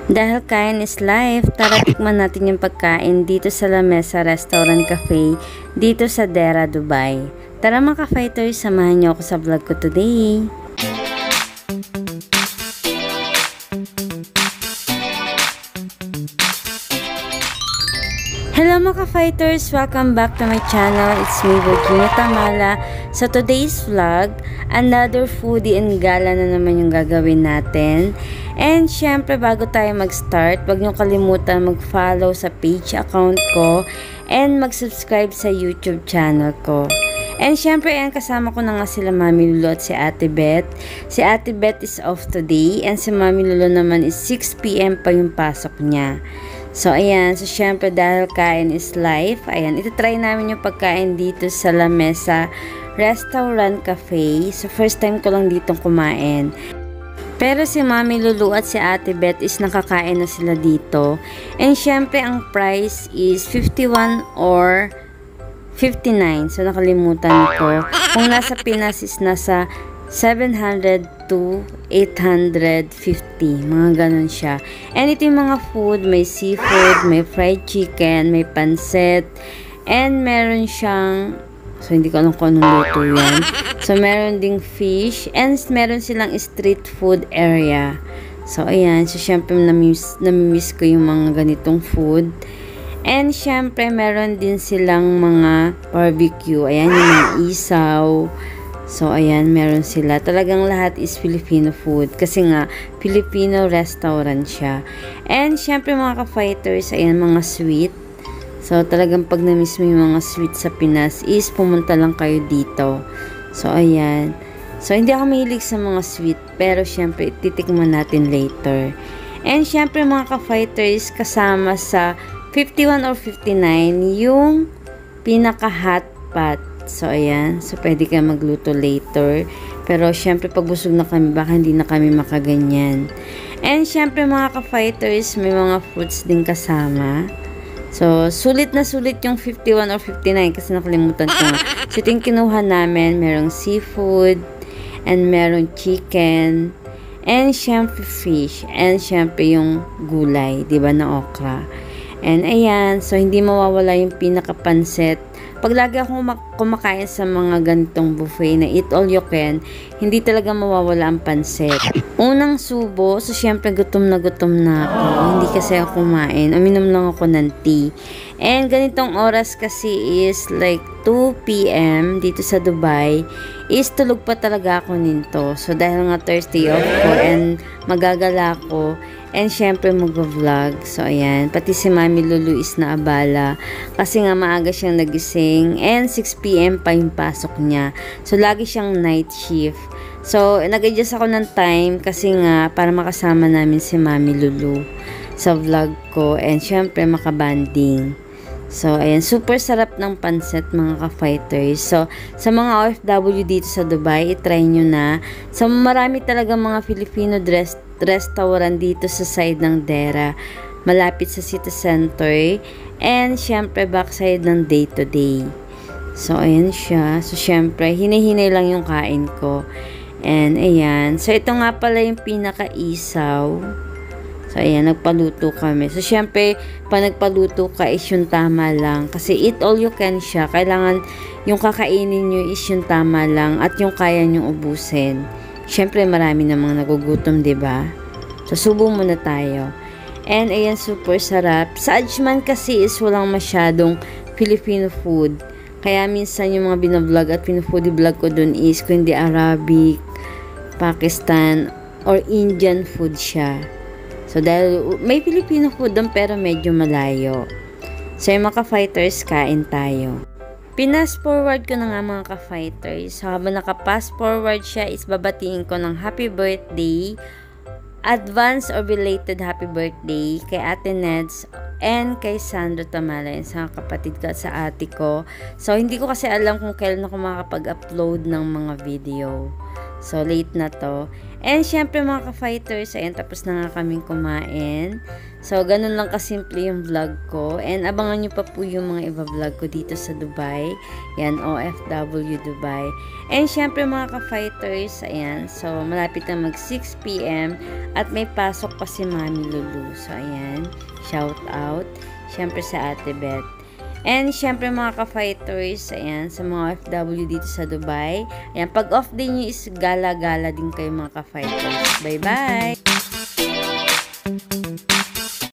Dahil kain is life, tara tikman natin yung pagkain dito sa La Mesa Restaurant Cafe dito sa Dera, Dubai. Tara mga ka-fighters, samahan niyo ako sa vlog ko today. Hello mga ka-fighters! Welcome back to my channel. It's me, Virginia Tamala. Sa today's vlog, another foodie and gala na naman yung gagawin natin. And syempre, bago tayo mag-start, huwag niyong kalimutan mag-follow sa page account ko and mag-subscribe sa YouTube channel ko. And syempre, ayan, kasama ko na nga sila Mami Lulu at si Ate Beth. Si Ate Beth is off today and si Mami Lulu naman is 6 PM pa yung pasok niya. So, ayan. So, syempre, dahil kain is life, ayan, ititry namin yung pagkain dito sa La Mesa Restaurant Cafe. So, first time ko lang ditong kumain. Pero si Mami Lulu at si Ate Beth is nakakain na sila dito. And syempre, ang price is 51 or 59. So, nakalimutan ko. Kung nasa Pinas is nasa 700 to 850. Mga ganun siya. And ito yung mga food. May seafood, may fried chicken, may pancit, and meron siyang, so hindi ko alam kung anong luto yan. So meron ding fish, and meron silang street food area. So ayan. So syempre namimiss ko yung mga ganitong food. And syempre meron din silang mga barbecue. Ayan yung mga isaw. So, ayan, meron sila. Talagang lahat is Filipino food. Kasi nga, Filipino restaurant siya. And, syempre, mga ka-fighters, ayan, mga sweet. So, talagang pag na-miss mo yung mga sweet sa Pinas, is pumunta lang kayo dito. So, ayan. So, hindi ako mahilig sa mga sweet. Pero, syempre, titikman natin later. And, syempre, mga ka-fighters, kasama sa 51 or 59, yung pinaka-hot pot. So, ayan. So, pwede ka magluto later. Pero, syempre, pag busog na kami, baka hindi na kami makaganyan. And, syempre, mga ka-fighters, may mga fruits din kasama. So, sulit na sulit yung 51 or 59 kasi nakalimutan ko. So, ito yung kinuha namin. Merong seafood, and merong chicken, and syempre, fish, and syempre, yung gulay, diba, na okra. And, ayan. So, hindi mawawala yung pinaka-pansit. Pag lagi akong kumakain sa mga ganitong buffet na eat all you can, hindi talaga mawawala ang pansit. Unang subo, so syempre gutom na ako. Hindi kasi ako kumain. Uminom lang ako ng tea. And ganitong oras kasi is like 2 PM dito sa Dubai, is tulog pa talaga ako nito. So dahil nga Thursday off ko and magagala ko, and syempre mag-vlog. So ayan, pati si Mami Lulu is naabala kasi nga maaga siyang nagising and 6 PM pa yung pasok niya. So lagi siyang night shift. So nag-adjust ako ng time kasi nga para makasama namin si Mami Lulu sa vlog ko and syempre makabanding. So ayan, super sarap ng pancit mga ka-fighters. So sa mga OFW dito sa Dubai, i-try nyo na. So marami talaga mga Filipino restaurant dito sa side ng Dera, malapit sa city center, and syempre backside ng day to day. So ayan siya. So syempre hinihinay lang yung kain ko. And ayan, so ito nga pala yung pinaka-isaw. So ayan, nagpaluto kami. So syempre pag nagpaluto ka is yung tama lang kasi eat all you can siya. Kailangan yung kakainin nyo is yung tama lang at yung kaya nyo ubusin. Syempre, marami namang nagugutom, diba? So, subo muna tayo. And, ayan, super sarap. Sa Ajman kasi is walang masyadong Filipino food. Kaya, minsan yung mga binablog at pinafoodie vlog ko dun is kundi Arabic, Pakistan, or Indian food siya. So, dahil may Filipino food dun pero medyo malayo. So, yung mga ka-fighters, kain tayo. Pinas forward ko na nga mga ka-fighters. So, habang naka-pass forward siya, is babatiin ko ng happy birthday, advance or belated happy birthday kay Ate Neds and kay Sandro Tamala, sa kapatid ko at sa ate ko. So, hindi ko kasi alam kung kailan ako makapag-upload ng mga video. So, late na to. And syempre mga ka-fighters, ayan, tapos na nga kaming kumain. So, ganun lang kasimple yung vlog ko. And abangan nyo pa po yung mga iba-vlog ko dito sa Dubai. Yan, OFW Dubai. And syempre mga ka-fighters, ayan, so malapit na mag 6 PM at may pasok pa si Mami Lulu. So, ayan, shout out. Syempre sa Ate Beth. And syempre mga ka-fighters, ayan, sa mga OFW dito sa Dubai. Ayan, pag off day nyo is gala-gala din kayo mga ka-fighters. Bye-bye!